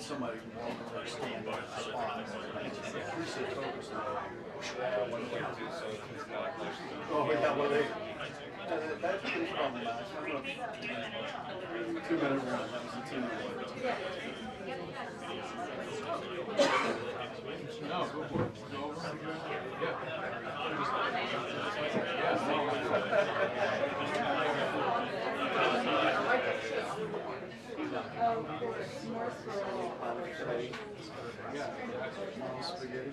somebody can walk over, stand on the spot. We sit focused on oh, yeah, well, that's pretty problematic. 2-minute run, that was a 2-minute. No, go for it. Go over. Spaghetti.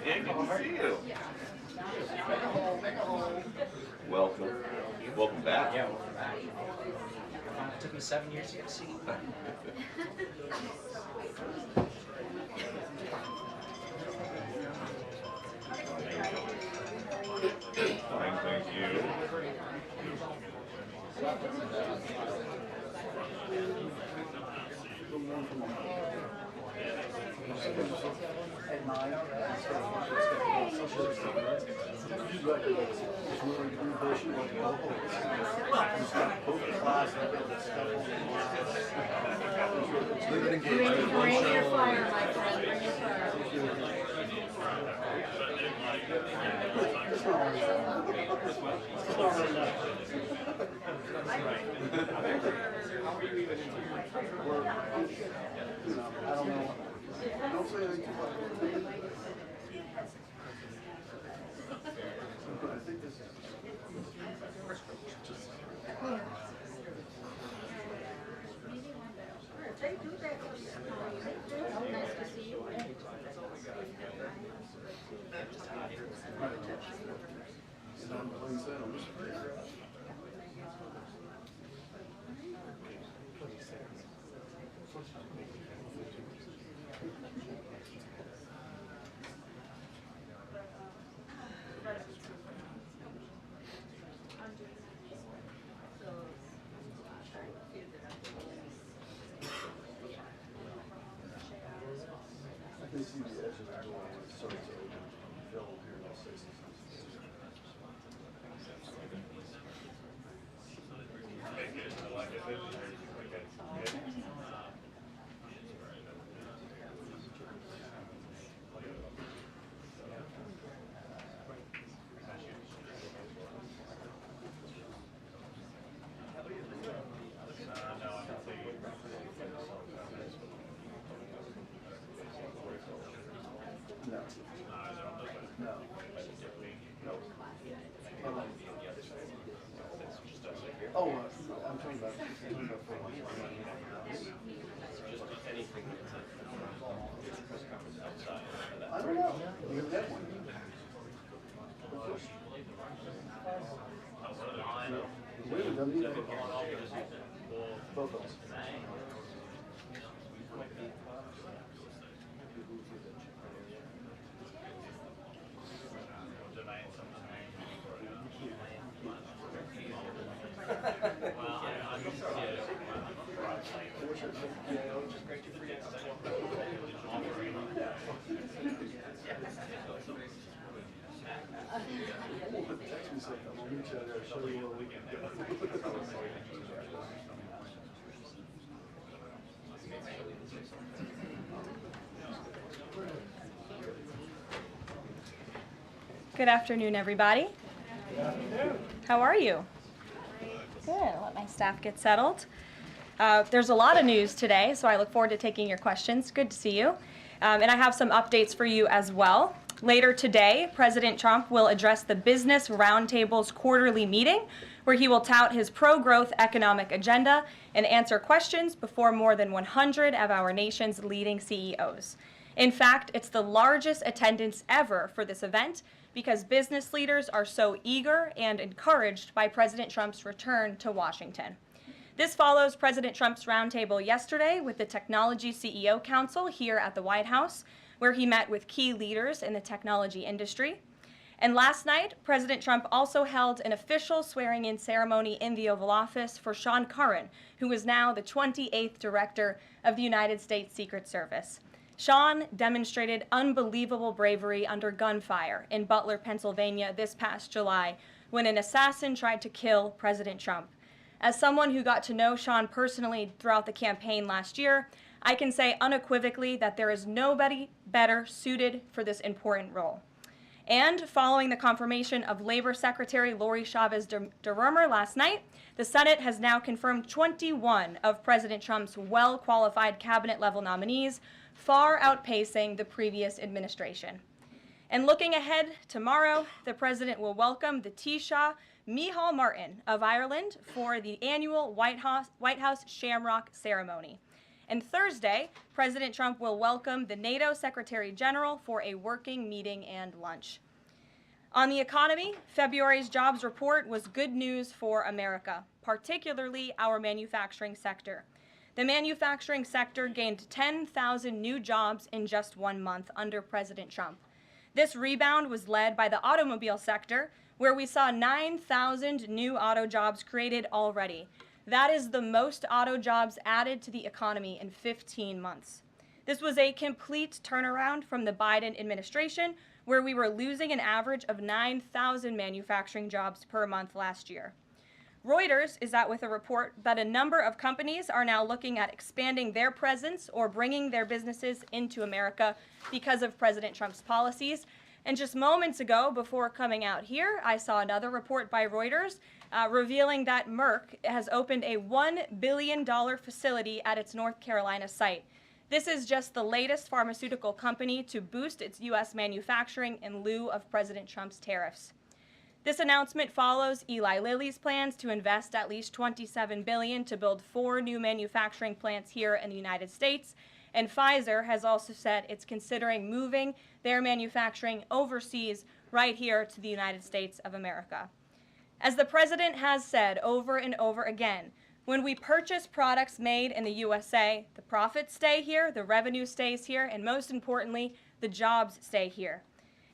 Yeah, good to see you. Welcome. Welcome back. Yeah, welcome back. It took me 7 years to get a seat. Fine, thank you. At 9, Bring your fire, my friend. Bring your fire. I don't know. Don't say anything too much. I think this is. They do that. Nice to see you. I can see the edge of the door when it starts to open. Phil will hear those sixes. No. No. Oh, I'm talking about I don't know. You have that one. No. Really, doesn't he? Both of us. Text me something. We'll meet you out there. Show you where we can go. Good afternoon, everybody. How are you? Good. I'll let my staff get settled. There's a lot of news today, so I look forward to taking your questions. Good to see you. And I have some updates for you as well. Later today, President Trump will address the Business Roundtable's quarterly meeting, where he will tout his pro-growth economic agenda and answer questions before more than 100 of our nation's leading CEOs. In fact, it's the largest attendance ever for this event because business leaders are so eager and encouraged by President Trump's return to Washington. This follows President Trump's roundtable yesterday with the Technology CEO Council here at the White House, where he met with key leaders in the technology industry. And last night, President Trump also held an official swearing-in ceremony in the Oval Office for Sean Curran, who is now the 28th Director of the United States Secret Service. Sean demonstrated unbelievable bravery under gunfire in Butler, Pennsylvania this past July when an assassin tried to kill President Trump. As someone who got to know Sean personally throughout the campaign last year, I can say unequivocally that there is nobody better suited for this important role. And following the confirmation of Labor Secretary Lori Chavez DeRomer last night, the Senate has now confirmed 21 of President Trump's well-qualified cabinet-level nominees, far outpacing the previous administration. And looking ahead, tomorrow, the president will welcome the Taoiseach Micheál Martin of Ireland for the annual White House Shamrock ceremony. And Thursday, President Trump will welcome the NATO Secretary General for a working meeting and lunch. On the economy, February's jobs report was good news for America, particularly our manufacturing sector. The manufacturing sector gained 10,000 new jobs in just 1 month under President Trump. This rebound was led by the automobile sector, where we saw 9,000 new auto jobs created already. That is the most auto jobs added to the economy in 15 months. This was a complete turnaround from the Biden administration, where we were losing an average of 9,000 manufacturing jobs per month last year. Reuters is out with a report that a number of companies are now looking at expanding their presence or bringing their businesses into America because of President Trump's policies. And just moments ago, before coming out here, I saw another report by Reuters revealing that Merck has opened a $1 billion facility at its North Carolina site. This is just the latest pharmaceutical company to boost its U.S. manufacturing in lieu of President Trump's tariffs. This announcement follows Eli Lilly's plans to invest at least $27 billion to build 4 new manufacturing plants here in the United States. And Pfizer has also said it's considering moving their manufacturing overseas right here to the United States of America. As the president has said over and over again, when we purchase products made in the USA, the profits stay here, the revenue stays here, and most importantly, the jobs stay here.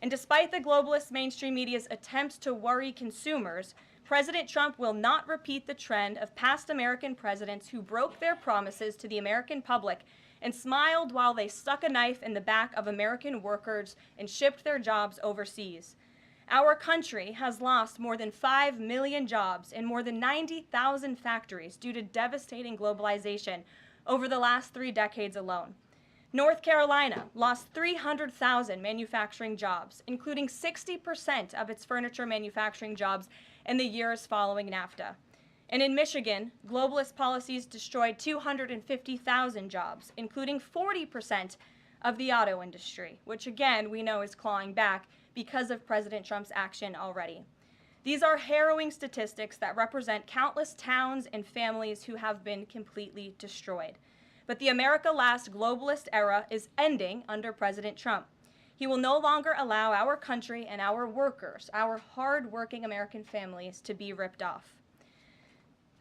And despite the globalist mainstream media's attempts to worry consumers, President Trump will not repeat the trend of past American presidents who broke their promises to the American public and smiled while they stuck a knife in the back of American workers and shipped their jobs overseas. Our country has lost more than 5 million jobs in more than 90,000 factories due to devastating globalization over the last 3 decades alone. North Carolina lost 300,000 manufacturing jobs, including 60% of its furniture manufacturing jobs in the years following NAFTA. And in Michigan, globalist policies destroyed 250,000 jobs, including 40% of the auto industry, which again we know is clawing back because of President Trump's action already. These are harrowing statistics that represent countless towns and families who have been completely destroyed. But the America Last globalist era is ending under President Trump. He will no longer allow our country and our workers, our hard-working American families, to be ripped off.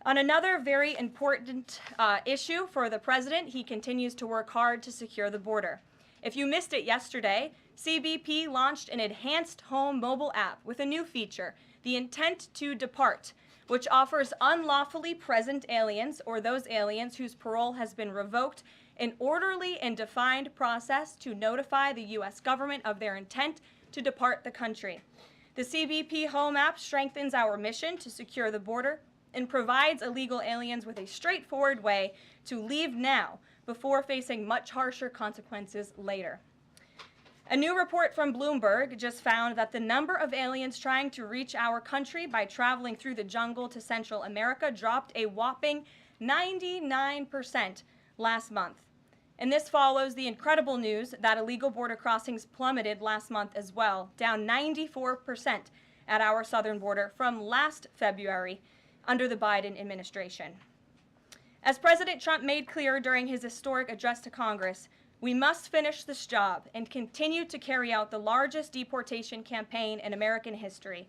On another very important issue for the president, he continues to work hard to secure the border. If you missed it yesterday, CBP launched an enhanced home mobile app with a new feature, the Intent to Depart, which offers unlawfully present aliens or those aliens whose parole has been revoked an orderly and defined process to notify the U.S. government of their intent to depart the country. The CBP Home app strengthens our mission to secure the border and provides illegal aliens with a straightforward way to leave now before facing much harsher consequences later. A new report from Bloomberg just found that the number of aliens trying to reach our country by traveling through the jungle to Central America dropped a whopping 99% last month. And this follows the incredible news that illegal border crossings plummeted last month as well, down 94% at our southern border from last February under the Biden administration. As President Trump made clear during his historic address to Congress, we must finish this job and continue to carry out the largest deportation campaign in American history.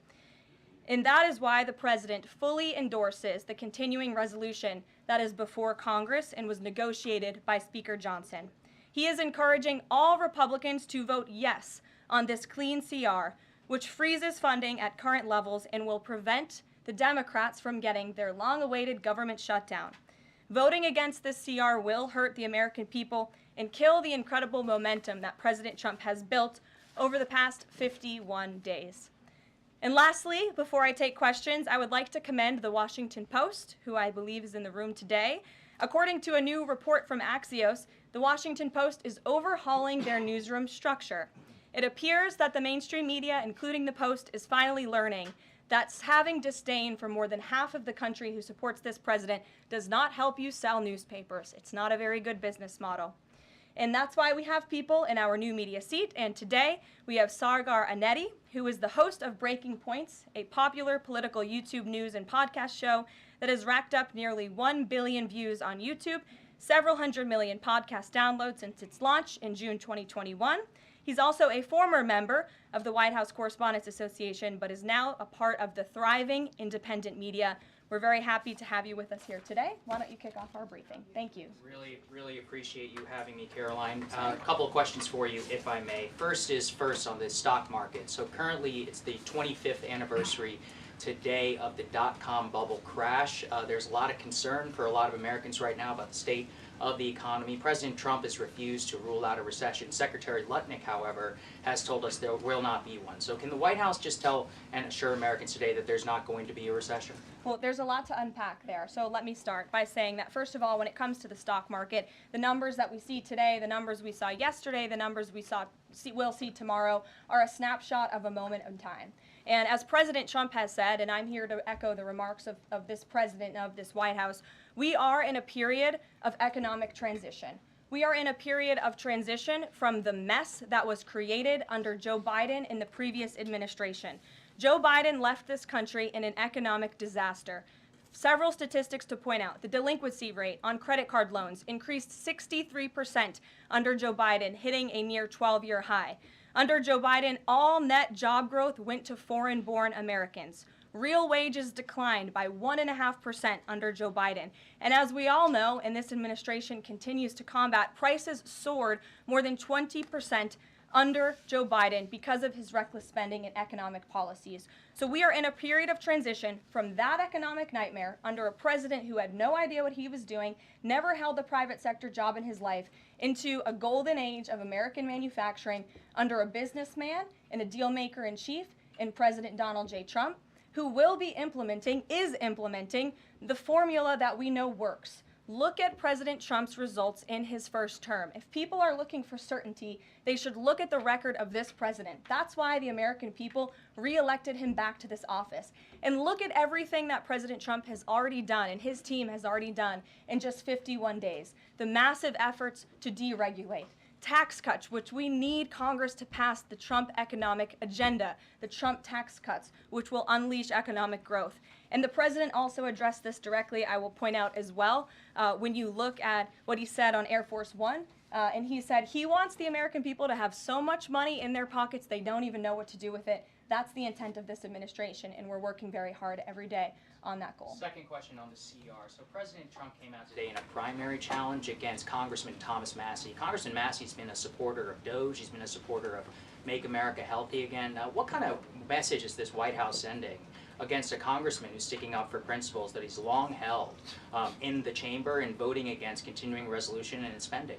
And that is why the president fully endorses the continuing resolution that is before Congress and was negotiated by Speaker Johnson. He is encouraging all Republicans to vote yes on this clean CR, which freezes funding at current levels and will prevent the Democrats from getting their long-awaited government shutdown. Voting against this CR will hurt the American people and kill the incredible momentum that President Trump has built over the past 51 days. And lastly, before I take questions, I would like to commend the Washington Post, who I believe is in the room today. According to a new report from Axios, the Washington Post is overhauling their newsroom structure. It appears that the mainstream media, including the Post, is finally learning that having disdain for more than half of the country who supports this president does not help you sell newspapers. It's not a very good business model. And that's why we have people in our new media seat. And today we have Sargar Aneti, who is the host of Breaking Points, a popular political YouTube news and podcast show that has racked up nearly 1 billion views on YouTube, several hundred million podcast downloads since its launch in June 2021. He's also a former member of the White House Correspondents Association, but is now a part of the thriving independent media. We're very happy to have you with us here today. Why don't you kick off our briefing? Thank you. Really appreciate you having me, Caroline. A couple of questions for you, if I may. First on the stock market. So currently it's the 25th anniversary today of the dot-com bubble crash. There's a lot of concern for a lot of Americans right now about the state of the economy. President Trump has refused to rule out a recession. Secretary Lutnick, however, has told us there will not be one. So can the White House just tell and assure Americans today that there's not going to be a recession? Well, there's a lot to unpack there. So let me start by saying that, first of all, when it comes to the stock market, the numbers that we see today, the numbers we saw yesterday, the numbers we'll see tomorrow are a snapshot of a moment in time. And as President Trump has said, and I'm here to echo the remarks of this president of this White House, we are in a period of economic transition. We are in a period of transition from the mess that was created under Joe Biden in the previous administration. Joe Biden left this country in an economic disaster. Several statistics to point out. The delinquency rate on credit card loans increased 63% under Joe Biden, hitting a near 12-year high. Under Joe Biden, all net job growth went to foreign-born Americans. Real wages declined by 1.5% under Joe Biden. And as we all know, and this administration continues to combat, prices soared more than 20% under Joe Biden because of his reckless spending and economic policies. So we are in a period of transition from that economic nightmare under a president who had no idea what he was doing, never held a private sector job in his life, into a golden age of American manufacturing under a businessman and a deal maker in chief in President Donald J. Trump, who is implementing the formula that we know works. Look at President Trump's results in his first term. If people are looking for certainty, they should look at the record of this president. That's why the American people re-elected him back to this office. And look at everything that President Trump has already done and his team has already done in just 51 days. The massive efforts to deregulate, tax cuts, which we need Congress to pass the Trump economic agenda, the Trump tax cuts, which will unleash economic growth. And the president also addressed this directly, I will point out as well, when you look at what he said on Air Force One. And he said he wants the American people to have so much money in their pockets they don't even know what to do with it. That's the intent of this administration, and we're working very hard every day on that goal. Second question on the CR. So President Trump came out today in a primary challenge against Congressman Thomas Massie. Congressman Massie's been a supporter of DOGE. He's been a supporter of Make America Healthy Again. What kind of message is this White House sending against a congressman who's sticking up for principles that he's long held in the chamber and voting against continuing resolution and spending?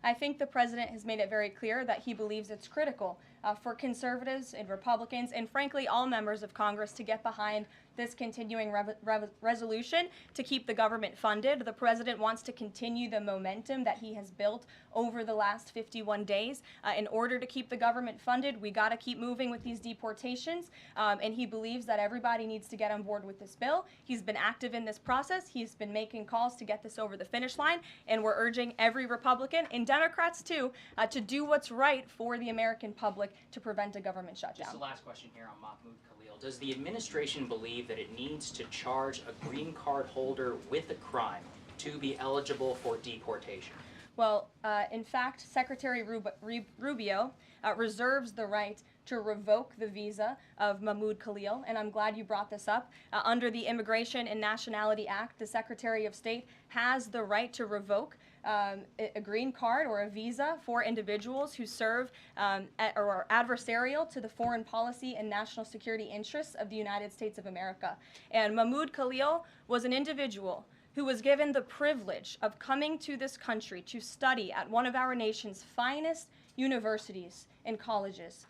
I think the president has made it very clear that he believes it's critical for conservatives and Republicans and frankly all members of Congress to get behind this continuing resolution to keep the government funded. The president wants to continue the momentum that he has built over the last 51 days. In order to keep the government funded, we got to keep moving with these deportations, and he believes that everybody needs to get on board with this bill. He's been active in this process. He's been making calls to get this over the finish line, and we're urging every Republican, and Democrats too, to do what's right for the American public to prevent a government shutdown. Just the last question here on Mahmoud Khalil. Does the administration believe that it needs to charge a green card holder with a crime to be eligible for deportation? Well, in fact, Secretary Rubio reserves the right to revoke the visa of Mahmoud Khalil, and I'm glad you brought this up. Under the Immigration and Nationality Act, the Secretary of State has the right to revoke a green card or a visa for individuals who serve or are adversarial to the foreign policy and national security interests of the United States of America. And Mahmoud Khalil was an individual who was given the privilege of coming to this country to study at one of our nation's finest universities and colleges.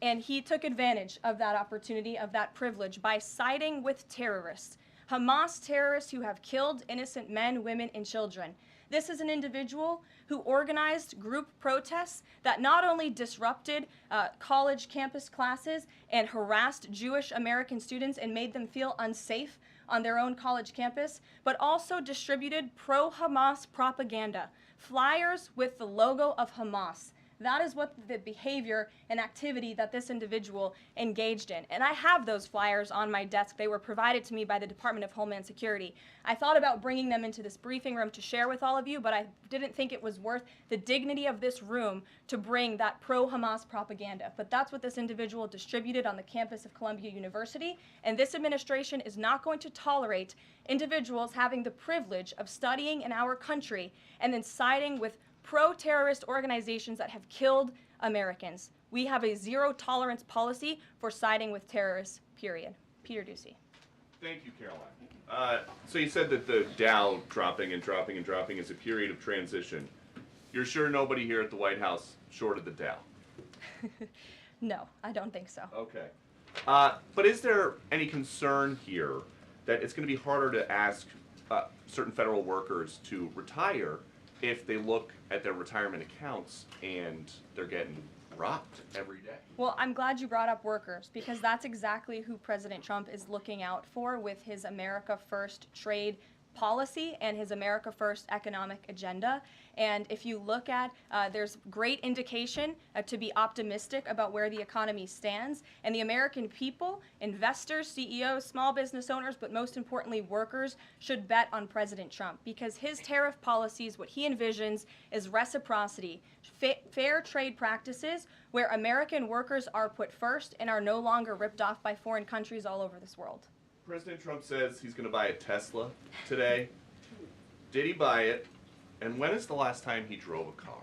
And he took advantage of that opportunity, of that privilege, by siding with terrorists, Hamas terrorists who have killed innocent men, women, and children. This is an individual who organized group protests that not only disrupted college campus classes and harassed Jewish American students and made them feel unsafe on their own college campus, but also distributed pro-Hamas propaganda, flyers with the logo of Hamas. That is what the behavior and activity that this individual engaged in. And I have those flyers on my desk. They were provided to me by the Department of Homeland Security. I thought about bringing them into this briefing room to share with all of you, but I didn't think it was worth the dignity of this room to bring that pro-Hamas propaganda. But that's what this individual distributed on the campus of Columbia University. And this administration is not going to tolerate individuals having the privilege of studying in our country and then siding with pro-terrorist organizations that have killed Americans. We have a zero-tolerance policy for siding with terrorists, period. Peter Doocy. Thank you, Caroline. So you said that the Dow dropping and dropping and dropping is a period of transition. You're sure nobody here at the White House shorted the Dow? No, I don't think so. Okay. But is there any concern here that it's going to be harder to ask certain federal workers to retire if they look at their retirement accounts and they're getting robbed every day? Well, I'm glad you brought up workers, because that's exactly who President Trump is looking out for with his America First trade policy and his America First economic agenda. And if you look at, there's great indication to be optimistic about where the economy stands. And the American people, investors, CEOs, small business owners, but most importantly workers, should bet on President Trump, because his tariff policies, what he envisions is reciprocity, fair trade practices where American workers are put first and are no longer ripped off by foreign countries all over this world. President Trump says he's going to buy a Tesla today. Did he buy it? And when is the last time he drove a car?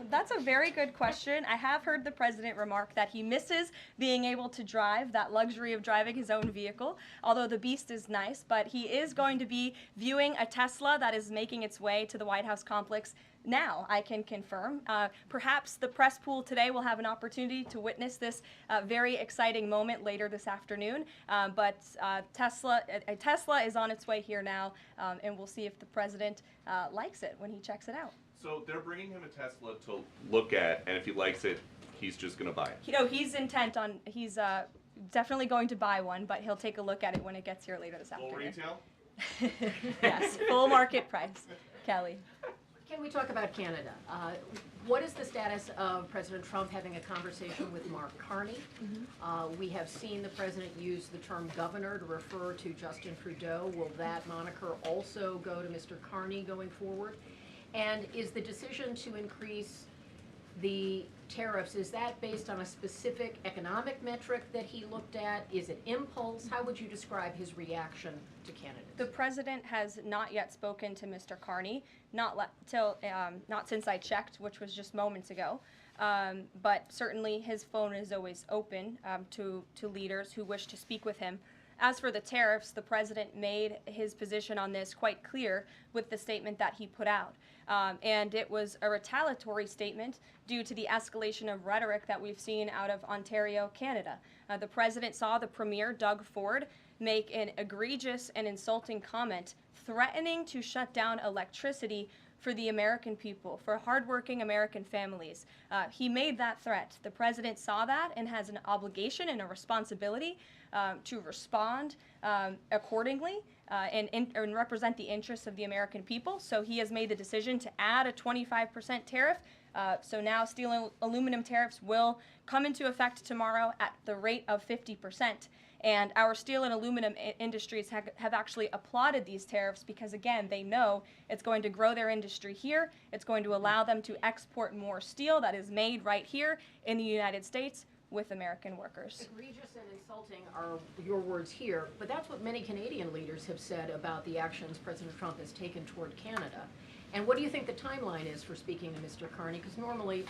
That's a very good question. I have heard the president remark that he misses being able to drive, that luxury of driving his own vehicle, although the Beast is nice, but he is going to be viewing a Tesla that is making its way to the White House complex now, I can confirm. Perhaps the press pool today will have an opportunity to witness this very exciting moment later this afternoon, but Tesla is on its way here now, and we'll see if the president likes it when he checks it out. So they're bringing him a Tesla to look at, and if he likes it, he's just going to buy it. You know, he's intent on, he's definitely going to buy one, but he'll take a look at it when it gets here later this Full afternoon. retail? Yes, full market price. Kelly. Can we talk about Canada? What is the status of President Trump having a conversation with Mark Carney? We have seen the president use the term governor to refer to Justin Trudeau. Will that moniker also go to Mr. Carney going forward? And is the decision to increase the tariffs, is that based on a specific economic metric that he looked at? Is it impulse? How would you describe his reaction to candidates? The president has not yet spoken to Mr. Carney, not since I checked, which was just moments ago. But certainly his phone is always open to leaders who wish to speak with him. As for the tariffs, the president made his position on this quite clear with the statement that he put out. And it was a retaliatory statement due to the escalation of rhetoric that we've seen out of Ontario, Canada. The president saw the Premier, Doug Ford, make an egregious and insulting comment threatening to shut down electricity for the American people, for hardworking American families. He made that threat. The president saw that and has an obligation and a responsibility to respond accordingly and represent the interests of the American people. So he has made the decision to add a 25% tariff. So now steel and aluminum tariffs will come into effect tomorrow at the rate of 50%. And our steel and aluminum industries have actually applauded these tariffs because, again, they know it's going to grow their industry here. It's going to allow them to export more steel that is made right here in the United States with American workers. Egregious and insulting are your words here, but that's what many Canadian leaders have said about the actions President Trump has taken toward Canada. And what do you think the timeline is for speaking to Mr. Carney? Because normally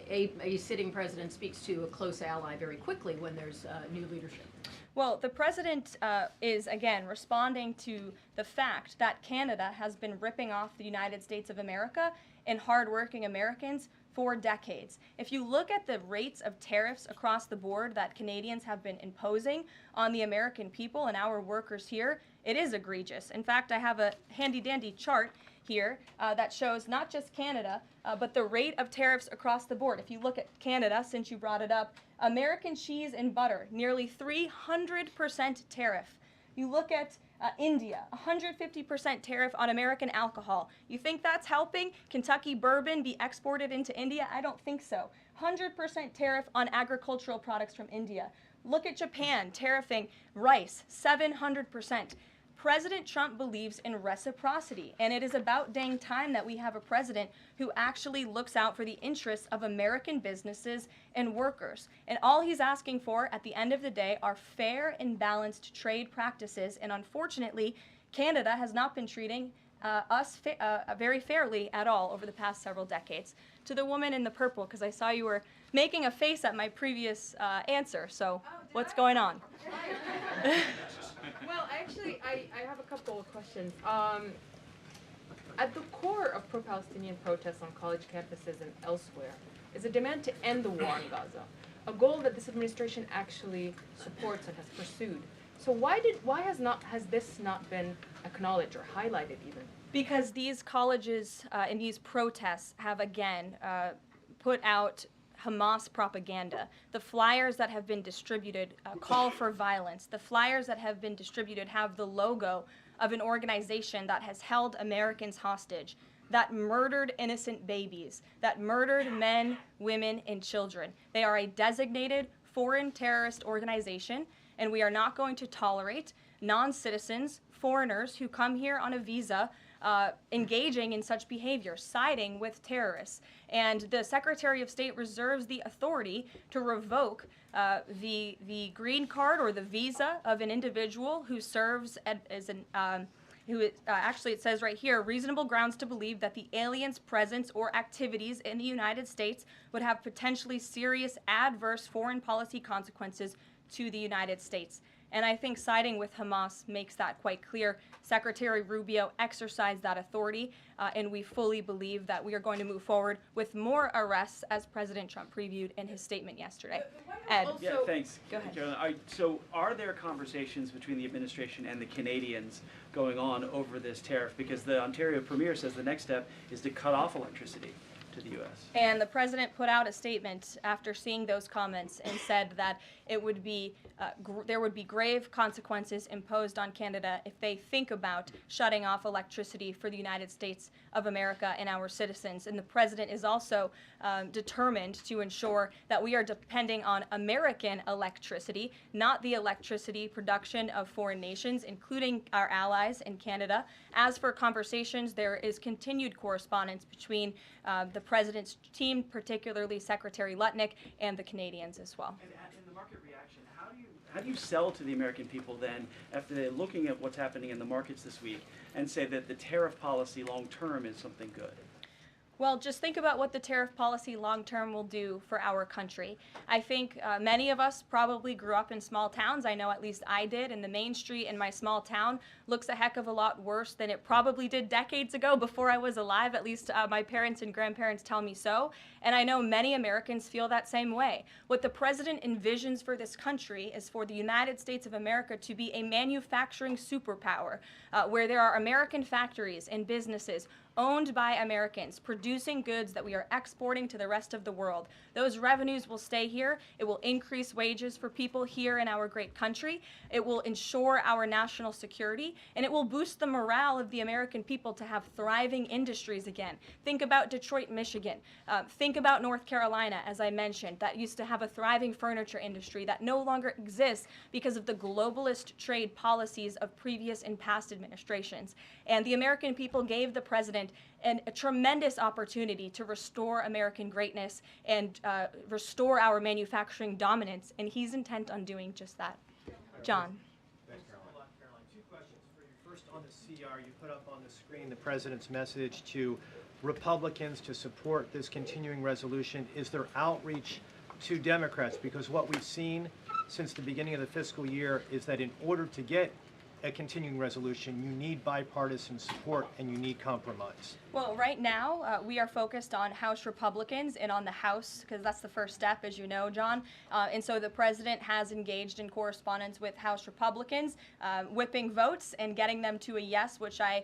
a sitting president speaks to a close ally very quickly when there's new leadership. Well, the president is, again, responding to the fact that Canada has been ripping off the United States of America and hardworking Americans for decades. If you look at the rates of tariffs across the board that Canadians have been imposing on the American people and our workers here, it is egregious. In fact, I have a handy-dandy chart here that shows not just Canada, but the rate of tariffs across the board. If you look at Canada, since you brought it up, American cheese and butter, nearly 300% tariff. You look at India, 150% tariff on American alcohol. You think that's helping Kentucky bourbon be exported into India? I don't think so. 100% tariff on agricultural products from India. Look at Japan, tariffing rice, 700%. President Trump believes in reciprocity, and it is about dang time that we have a president who actually looks out for the interests of American businesses and workers. And all he's asking for at the end of the day are fair and balanced trade practices, and unfortunately, Canada has not been treating us very fairly at all over the past several decades. To the woman in the purple, because I saw you were making a face at my previous answer, so what's going on? Well, actually, I have a couple of questions. At the core of pro-Palestinian protests on college campuses and elsewhere is a demand to end the war in Gaza, a goal that this administration actually supports and has pursued. So why has this not been acknowledged or highlighted even? Because these colleges and these protests have again put out Hamas propaganda. The flyers that have been distributed call for violence. The flyers that have been distributed have the logo of an organization that has held Americans hostage, that murdered innocent babies, that murdered men, women, and children. They are a designated foreign terrorist organization, and we are not going to tolerate non-citizens, foreigners who come here on a visa engaging in such behavior, siding with terrorists. And the Secretary of State reserves the authority to revoke the green card or the visa of an individual who serves as an actually, it says right here, reasonable grounds to believe that the alien's presence or activities in the United States would have potentially serious adverse foreign policy consequences to the United States. And I think siding with Hamas makes that quite clear. Secretary Rubio exercised that authority, and we fully believe that we are going to move forward with more arrests, as President Trump previewed in his statement yesterday. Ed. Yeah, thanks. Go ahead. Carolyn. So are there conversations between the administration and the Canadians going on over this tariff? Because the Ontario Premier says the next step is to cut off electricity to the U.S. And the president put out a statement after seeing those comments and said that it would be there would be grave consequences imposed on Canada if they think about shutting off electricity for the United States of America and our citizens. And the president is also determined to ensure that we are depending on American electricity, not the electricity production of foreign nations, including our allies in Canada. As for conversations, there is continued correspondence between the president's team, particularly Secretary Lutnick, and the Canadians as well. And in the market reaction, how do you sell to the American people then, after they're looking at what's happening in the markets this week, and say that the tariff policy long term is something good? Well, just think about what the tariff policy long-term will do for our country. I think many of us probably grew up in small towns. I know at least I did, and the main street in my small town looks a heck of a lot worse than it probably did decades ago before I was alive. At least my parents and grandparents tell me so. And I know many Americans feel that same way. What the president envisions for this country is for the United States of America to be a manufacturing superpower, where there are American factories and businesses owned by Americans, producing goods that we are exporting to the rest of the world. Those revenues will stay here. It will increase wages for people here in our great country. It will ensure our national security, and it will boost the morale of the American people to have thriving industries again. Think about Detroit, Michigan. Think about North Carolina, as I mentioned, that used to have a thriving furniture industry that no longer exists because of the globalist trade policies of previous and past administrations. And the American people gave the president a tremendous opportunity to restore American greatness and restore our manufacturing dominance, and he's intent on doing just that. John. Thanks, Caroline. Two questions. For your First, on the CR, you put up on the screen the president's message to Republicans to support this continuing resolution. Is there outreach to Democrats? Because what we've seen since the beginning of the fiscal year is that in order to get a continuing resolution, you need bipartisan support and you need compromise. Well, right now, we are focused on House Republicans and on the House, because that's the first step, as you know, John. And so the president has engaged in correspondence with House Republicans, whipping votes and getting them to a yes, which I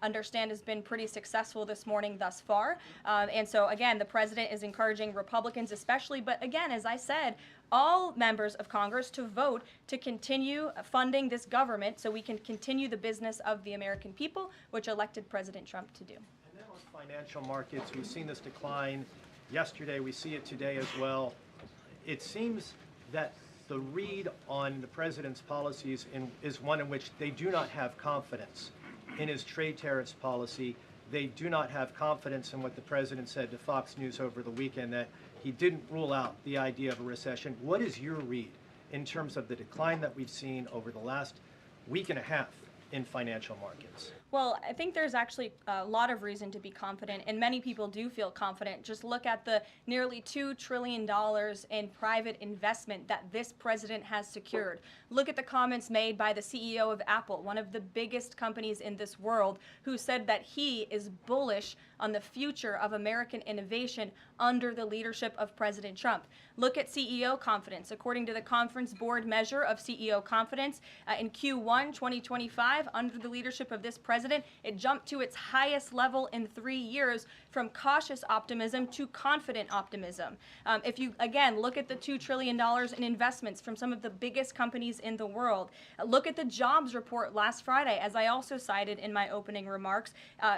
understand has been pretty successful this morning thus far. And so, again, the president is encouraging Republicans especially, but again, as I said, all members of Congress to vote to continue funding this government so we can continue the business of the American people, which elected President Trump to do. And then on financial markets, we've seen this decline yesterday, we see it today as well. It seems that the read on the president's policies is one in which they do not have confidence in his trade tariffs policy. They do not have confidence in what the president said to Fox News over the weekend, that he didn't rule out the idea of a recession. What is your read in terms of the decline that we've seen over the last week and a half in financial markets? Well, I think there's actually a lot of reason to be confident, and many people do feel confident. Just look at the nearly $2 trillion in private investment that this president has secured. Look at the comments made by the CEO of Apple, one of the biggest companies in this world, who said that he is bullish on the future of American innovation under the leadership of President Trump. Look at CEO confidence. According to the Conference Board measure of CEO confidence, in Q1 2025, under the leadership of this president, it jumped to its highest level in 3 years, from cautious optimism to confident optimism. If you, again, look at the $2 trillion in investments from some of the biggest companies in the world, look at the jobs report last Friday, as I also cited in my opening remarks.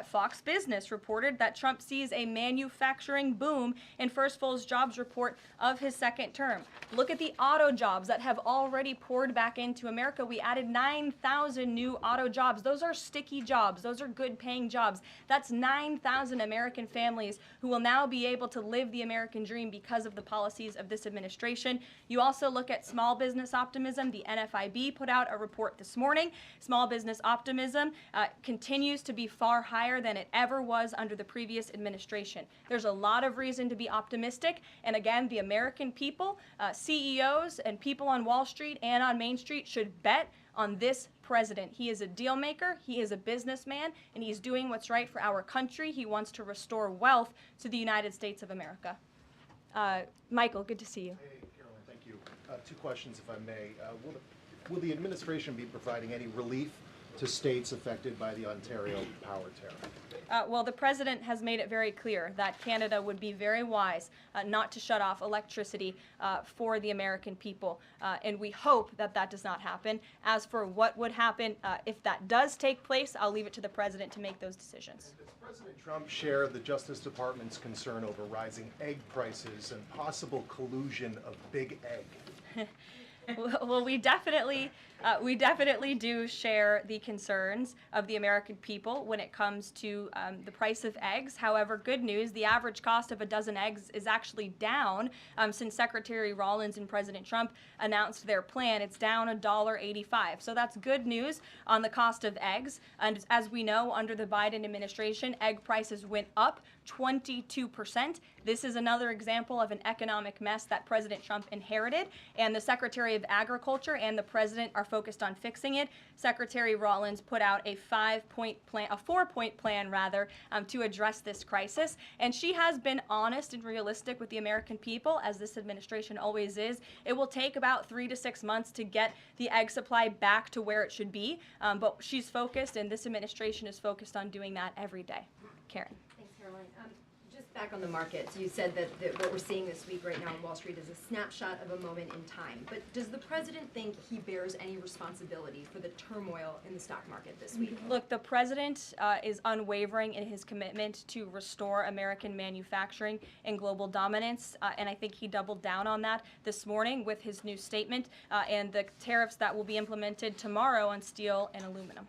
Fox Business reported that Trump sees a manufacturing boom in first full jobs report of his second term. Look at the auto jobs that have already poured back into America. We added 9,000 new auto jobs. Those are sticky jobs. Those are good paying jobs. That's 9,000 American families who will now be able to live the American dream because of the policies of this administration. You also look at small business optimism. The NFIB put out a report this morning. Small business optimism continues to be far higher than it ever was under the previous administration. There's a lot of reason to be optimistic. And again, the American people, CEOs and people on Wall Street and on Main Street should bet on this president. He is a deal maker, he is a businessman, and he's doing what's right for our country. He wants to restore wealth to the United States of America. Michael, good to see you. Hey, Caroline, thank you. Two questions, if I may. Will the administration be providing any relief to states affected by the Ontario power tariff? Well, the president has made it very clear that Canada would be very wise not to shut off electricity for the American people, and we hope that that does not happen. As for what would happen if that does take place, I'll leave it to the president to make those decisions. Does President Trump share the Justice Department's concern over rising egg prices and possible collusion of Big Egg? Well, we definitely do share the concerns of the American people when it comes to the price of eggs. However, good news, the average cost of a dozen eggs is actually down since Secretary Rollins and President Trump announced their plan. It's down $1.85. So that's good news on the cost of eggs. And as we know, under the Biden administration, egg prices went up 22%. This is another example of an economic mess that President Trump inherited, and the Secretary of Agriculture and the President are focused on fixing it. Secretary Rollins put out a 4-point plan to address this crisis, and she has been honest and realistic with the American people, as this administration always is. It will take about 3 to 6 months to get the egg supply back to where it should be, but she's focused, and this administration is focused on doing that every day. Karen. Thanks, Caroline. Just back on the markets, you said that what we're seeing this week right now on Wall Street is a snapshot of a moment in time. But does the president think he bears any responsibility for the turmoil in the stock market this week? Look, the president is unwavering in his commitment to restore American manufacturing and global dominance, and I think he doubled down on that this morning with his new statement and the tariffs that will be implemented tomorrow on steel and aluminum.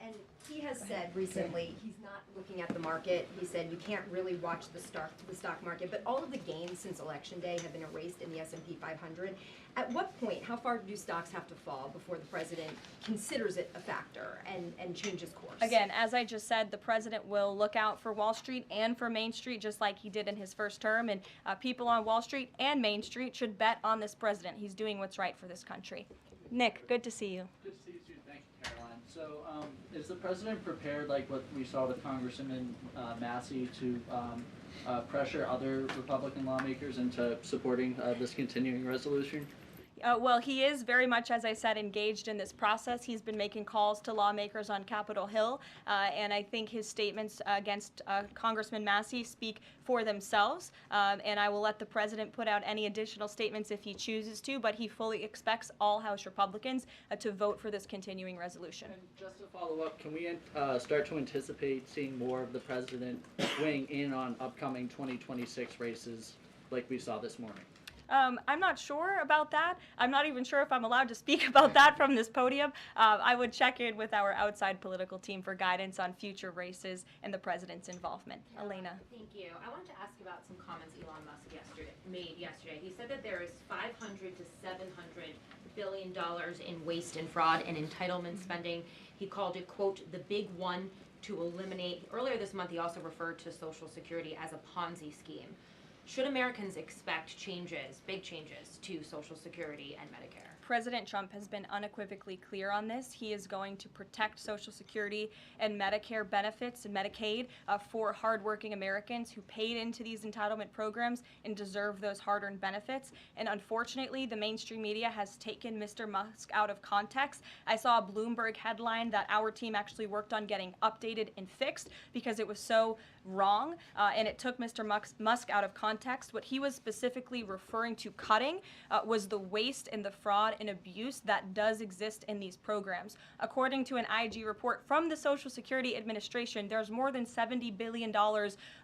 And he has has said recently he's not looking at the market. He said you can't really watch the stock market, but all of the gains since Election Day have been erased in the S&P 500. At what point, how far do stocks have to fall before the president considers it a factor and changes course? Again, as I just said, the president will look out for Wall Street and for Main Street just like he did in his first term, and people on Wall Street and Main Street should bet on this president. He's doing what's right for this country. Nick, good to see you. Good to see you too. Thank you, Caroline. So, is the president prepared, like what we saw with Congressman Massey, to pressure other Republican lawmakers into supporting this continuing resolution? Well, he is very much, as I said, engaged in this process. He's been making calls to lawmakers on Capitol Hill, and I think his statements against Congressman Massey speak for themselves, and I will let the president put out any additional statements if he chooses to, but he fully expects all House Republicans to vote for this continuing resolution. And just to follow up, can we start to anticipate seeing more of the president weighing in on upcoming 2026 races like we saw this morning? I'm not sure about that. I'm not even sure if I'm allowed to speak about that from this podium. I would check in with our outside political team for guidance on future races and the president's involvement. Elena. Thank you. I wanted to ask about some comments Elon Musk made yesterday. He said that there is $500 to $700 billion in waste and fraud and entitlement spending. He called it, quote, the big one to eliminate. Earlier this month, he also referred to Social Security as a Ponzi scheme. Should Americans expect changes, big changes, to Social Security and Medicare? President Trump has been unequivocally clear on this. He is going to protect Social Security and Medicare benefits and Medicaid for hardworking Americans who paid into these entitlement programs and deserve those hard-earned benefits. And unfortunately, the mainstream media has taken Mr. Musk out of context. I saw a Bloomberg headline that our team actually worked on getting updated and fixed because it was so wrong, and it took Mr. Musk out of context. What he was specifically referring to cutting was the waste and the fraud and abuse that does exist in these programs. According to an IG report from the Social Security Administration, there's more than $70 billion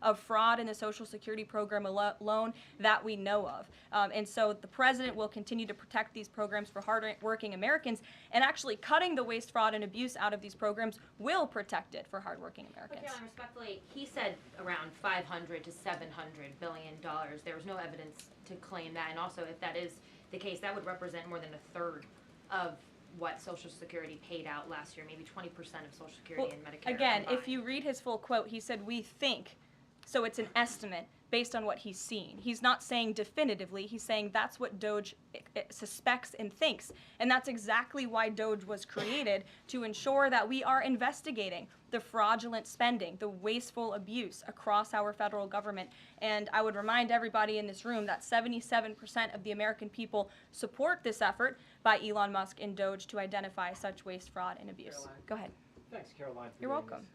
of fraud in the Social Security program alone that we know of. And so the president will continue to protect these programs for hard-working Americans, and actually cutting the waste, fraud, and abuse out of these programs will protect it for hardworking Americans. Okay, respectfully, he said around $500 to $700 billion. There was no evidence to claim that, and also if that is the case, that would represent more than a third of what Social Security paid out last year, maybe 20% of Social Security and Medicare. Again, combined. if you read his full quote, he said, "We think," so it's an estimate based on what he's seen. He's not saying definitively, he's saying that's what DOGE suspects and thinks. And that's exactly why DOGE was created, to ensure that we are investigating the fraudulent spending, the wasteful abuse across our federal government. And I would remind everybody in this room that 77% of the American people support this effort by Elon Musk and DOGE to identify such waste, fraud, and abuse. Caroline. Go ahead. Thanks, Caroline. You're welcome.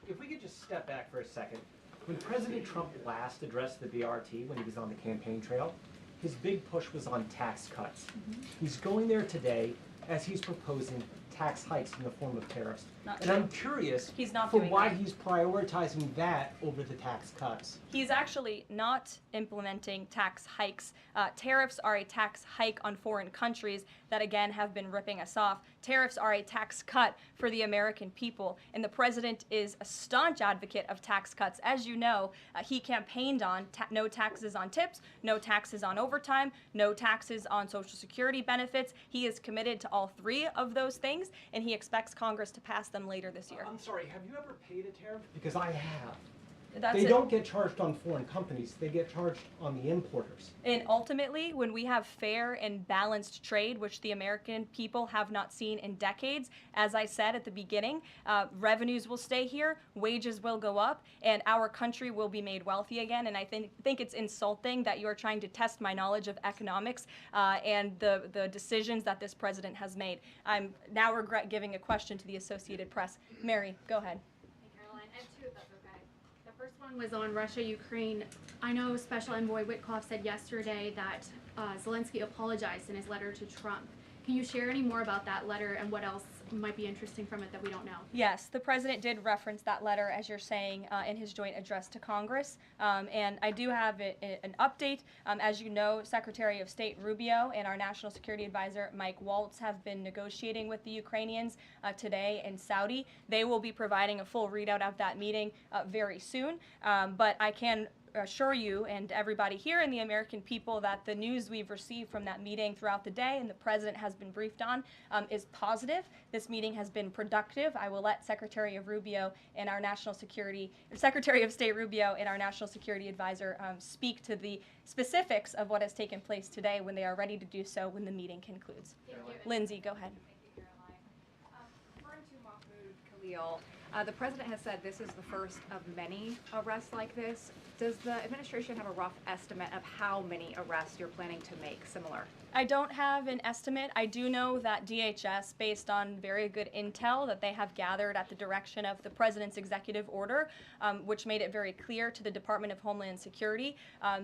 If we could just step back for a second. When President Trump last addressed the BRT when he was on the campaign trail, his big push was on tax cuts. He's going there today as he's proposing tax hikes in the form of tariffs. And I'm curious for why he's prioritizing that over the tax cuts. He's actually not implementing tax hikes. Tariffs are a tax hike on foreign countries that, again, have been ripping us off. Tariffs are a tax cut for the American people, and the president is a staunch advocate of tax cuts. As you know, he campaigned on no taxes on tips, no taxes on overtime, no taxes on Social Security benefits. He is committed to all three of those things, and he expects Congress to pass them later this year. I'm sorry, have you ever paid a tariff? Because I have. That's they it. don't get charged on foreign companies, they get charged on the importers. And ultimately, when we have fair and balanced trade, which the American people have not seen in decades, as I said at the beginning, revenues will stay here, wages will go up, and our country will be made wealthy again. And I think it's insulting that you are trying to test my knowledge of economics and the decisions that this president has made. I'm now regret giving a question to the Associated Press. Mary, go ahead. Hey, Caroline, I have two if that's okay. The first one was on Russia, Ukraine. I know Special Envoy Witkoff said yesterday that Zelensky apologized in his letter to Trump. Can you share any more about that letter and what else might be interesting from it that we don't know? Yes, the president did reference that letter, as you're saying, in his joint address to Congress. And I do have an update. As you know, Secretary of State Rubio and our National Security Advisor Mike Waltz have been negotiating with the Ukrainians today in Saudi. They will be providing a full readout of that meeting very soon. But I can assure you and everybody here and the American people that the news we've received from that meeting throughout the day and the president has been briefed on is positive. This meeting has been productive. I will let Secretary of State Rubio and our National Security Advisor speak to the specifics of what has taken place today when they are ready to do so when the meeting concludes. Lindsay, go ahead. Referring to Mahmoud Khalil, the president has said this is the first of many arrests like this. Does the administration have a rough estimate of how many arrests you're planning to make similar? I don't have an estimate. I do know that DHS, based on very good intel that they have gathered at the direction of the president's executive order, which made it very clear to the Department of Homeland Security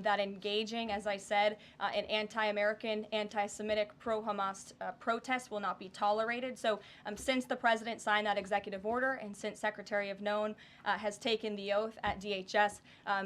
that engaging, as I said, in anti-American, anti-Semitic, pro-Hamas protests will not be tolerated. So since the president signed that executive order and since Secretary of Known has taken the oath at DHS,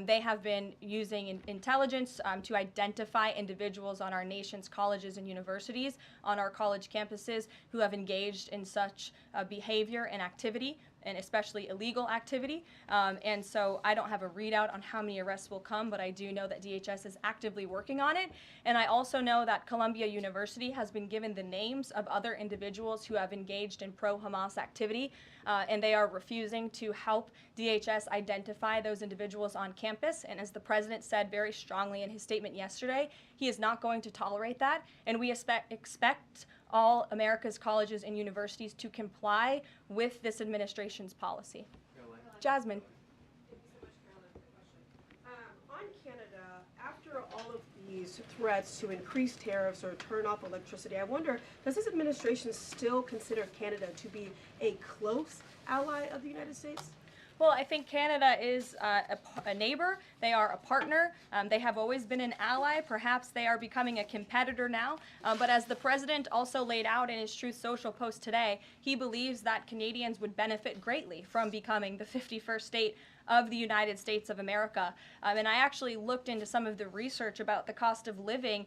they have been using intelligence to identify individuals on our nation's colleges and universities, on our college campuses, who have engaged in such behavior and activity, and especially illegal activity. And so I don't have a readout on how many arrests will come, but I do know that DHS is actively working on it. And I also know that Columbia University has been given the names of other individuals who have engaged in pro-Hamas activity, and they are refusing to help DHS identify those individuals on campus. And as the president said very strongly in his statement yesterday, he is not going to tolerate that, and we expect all America's colleges and universities to comply with this administration's policy. Jasmine. On Canada, after all of these threats to increase tariffs or turn off electricity, I wonder, does this administration still consider Canada to be a close ally of the United States? Well, I think Canada is a neighbor. They are a partner. They have always been an ally. Perhaps they are becoming a competitor now. But as the president also laid out in his Truth Social post today, he believes that Canadians would benefit greatly from becoming the 51st state of the United States of America. And I actually looked into some of the research about the cost of living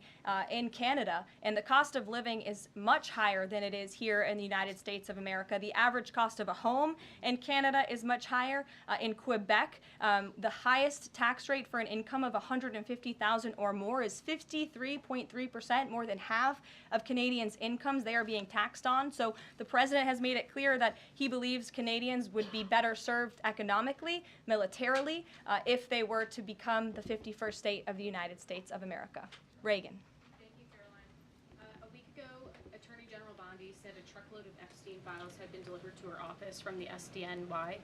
in Canada, and the cost of living is much higher than it is here in the United States of America. The average cost of a home in Canada is much higher. In Quebec, the highest tax rate for an income of $150,000 or more is 53.3%, more than half of Canadians' incomes they are being taxed on. So the president has made it clear that he believes Canadians would be better served economically, militarily, if they were to become the 51st state of the United States of America. Reagan. Thank you, Caroline. A week ago, Attorney General Bondi said a truckload of Epstein files had been delivered to her office from the SDNY.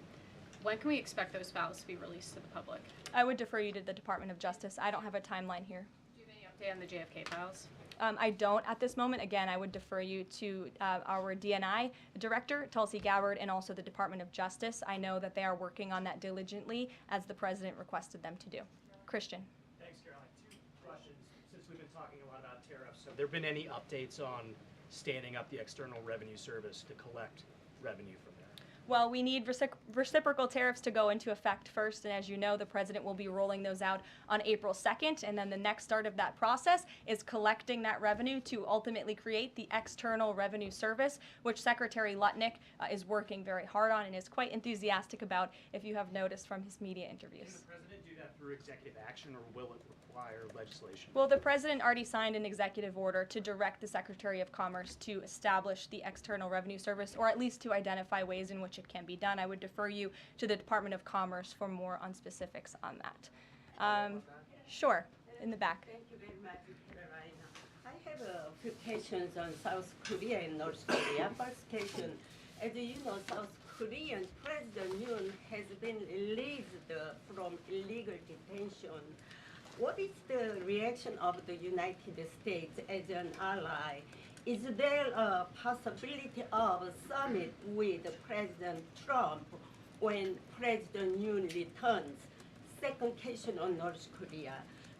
When can we expect those files to be released to the public? I would defer you to the Department of Justice. I don't have a timeline here. Do you have any update on the JFK files? I don't at this moment. Again, I would defer you to our DNI director, Tulsi Gabbard, and also the Department of Justice. I know that they are working on that diligently, as the president requested them to do. Christian. Thanks, Caroline. Two questions. Since we've been talking a lot about tariffs, have there been any updates on standing up the External Revenue Service to collect revenue from there? Well, we need reciprocal tariffs to go into effect first, and as you know, the president will be rolling those out on April 2nd, and then the next start of that process is collecting that revenue to ultimately create the External Revenue Service, which Secretary Lutnick is working very hard on and is quite enthusiastic about, if you have noticed from his media interviews. Can the president do that through executive action, or will it require legislation? Well, the president already signed an executive order to direct the Secretary of Commerce to establish the External Revenue Service, or at least to identify ways in which it can be done. I would defer you to the Department of Commerce for more on specifics on that. Sure, in the back. Thank you very much, Caroline. I have a few questions on South Korea and North Korea. First question, as you know, South Korean President Yoon has been released from illegal detention. What is the reaction of the United States as an ally? Is there a possibility of a summit with President Trump when President Yoon returns? Second question on North Korea.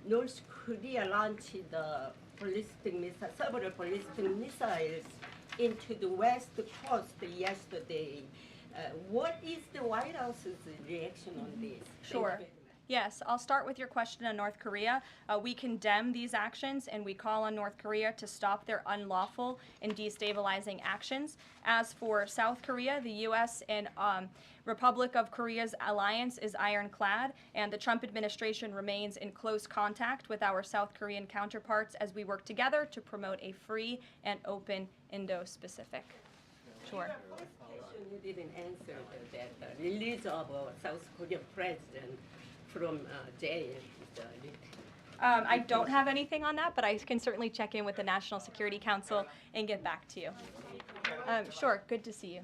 North Korea launched the several ballistic missiles into the West Coast yesterday. What is the White House's reaction on this? Sure. Yes, I'll start with your question on North Korea. We condemn these actions and we call on North Korea to stop their unlawful and destabilizing actions. As for South Korea, the U.S. and Republic of Korea's alliance is ironclad, and the Trump administration remains in close contact with our South Korean counterparts as we work together to promote a free and open Indo-Pacific. Sure. You didn't answer that release of South Korean president from jail. I don't have anything on that, but I can certainly check in with the National Security Council and get back to you. Sure, good to see you.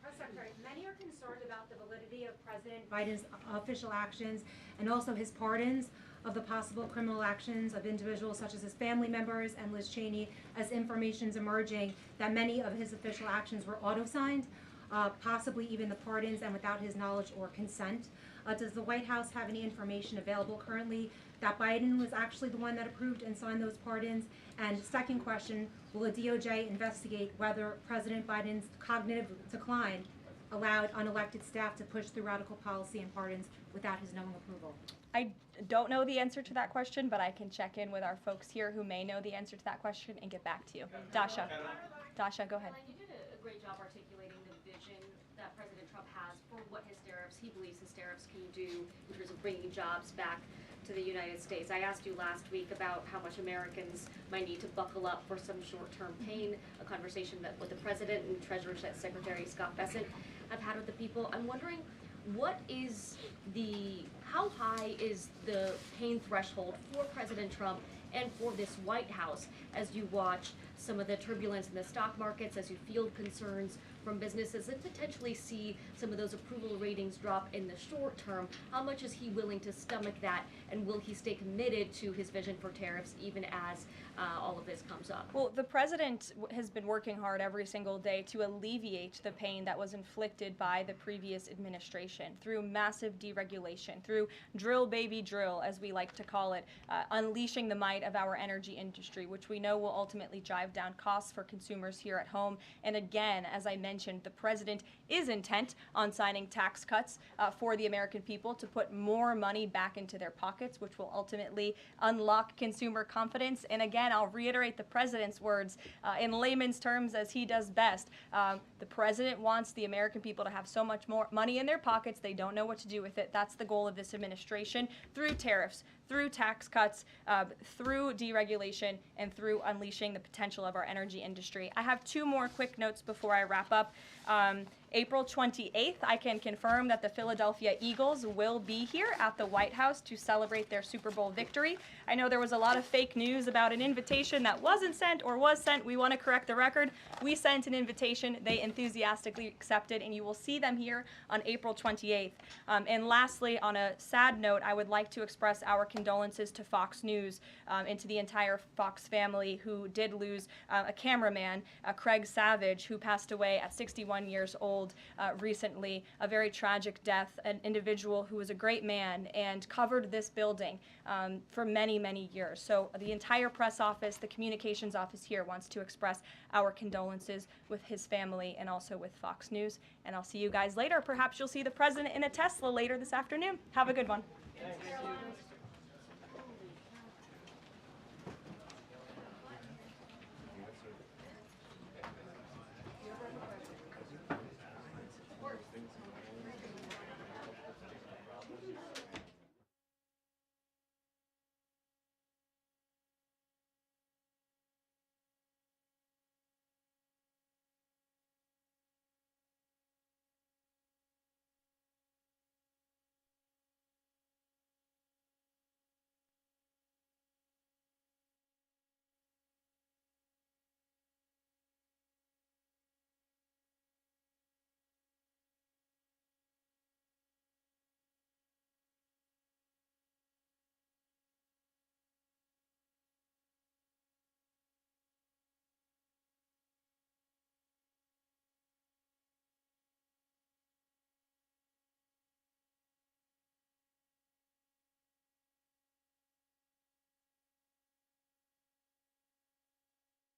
Press Secretary, many are concerned about the validity of President Biden's official actions and also his pardons of the possible criminal actions of individuals such as his family members and Liz Cheney, as information's emerging that many of his official actions were auto-signed, possibly even the pardons, and without his knowledge or consent. Does the White House have any information available currently that Biden was actually the one that approved and signed those pardons? And second question, will the DOJ investigate whether President Biden's cognitive decline allowed unelected staff to push through radical policy and pardons without his knowing approval? I don't know the answer to that question, but I can check in with our folks here who may know the answer to that question and get back to you. Dasha. Dasha, go ahead. You did a great job articulating the vision that President Trump has for what his tariffs, he believes his tariffs can do in terms of bringing jobs back to the United States. I asked you last week about how much Americans might need to buckle up for some short-term pain, a conversation that with the President and Treasury Secretary Scott Bessent have had with the people. I'm wondering, how high is the pain threshold for President Trump and for this White House as you watch some of the turbulence in the stock markets, as you field concerns from businesses and potentially see some of those approval ratings drop in the short term? How much is he willing to stomach that, and will he stay committed to his vision for tariffs even as all of this comes up? Well, the president has been working hard every single day to alleviate the pain that was inflicted by the previous administration through massive deregulation, through drill baby drill, as we like to call it, unleashing the might of our energy industry, which we know will ultimately drive down costs for consumers here at home. And again, as I mentioned, the president is intent on signing tax cuts for the American people to put more money back into their pockets, which will ultimately unlock consumer confidence. And again, I'll reiterate the president's words in layman's terms as he does best. The president wants the American people to have so much more money in their pockets, they don't know what to do with it. That's the goal of this administration, through tariffs, through tax cuts, through deregulation, and through unleashing the potential of our energy industry. I have two more quick notes before I wrap up. April 28th, I can confirm that the Philadelphia Eagles will be here at the White House to celebrate their Super Bowl victory. I know there was a lot of fake news about an invitation that wasn't sent or was sent. We want to correct the record. We sent an invitation. They enthusiastically accepted, and you will see them here on April 28th. And lastly, on a sad note, I would like to express our condolences to Fox News and to the entire Fox family who did lose a cameraman, Craig Savage, who passed away at 61 years old recently. A very tragic death, an individual who was a great man and covered this building for many, many years. So the entire press office, the communications office here wants to express our condolences with his family and also with Fox News. And I'll see you guys later. Perhaps you'll see the president in a Tesla later this afternoon. Have a good one. Thanks.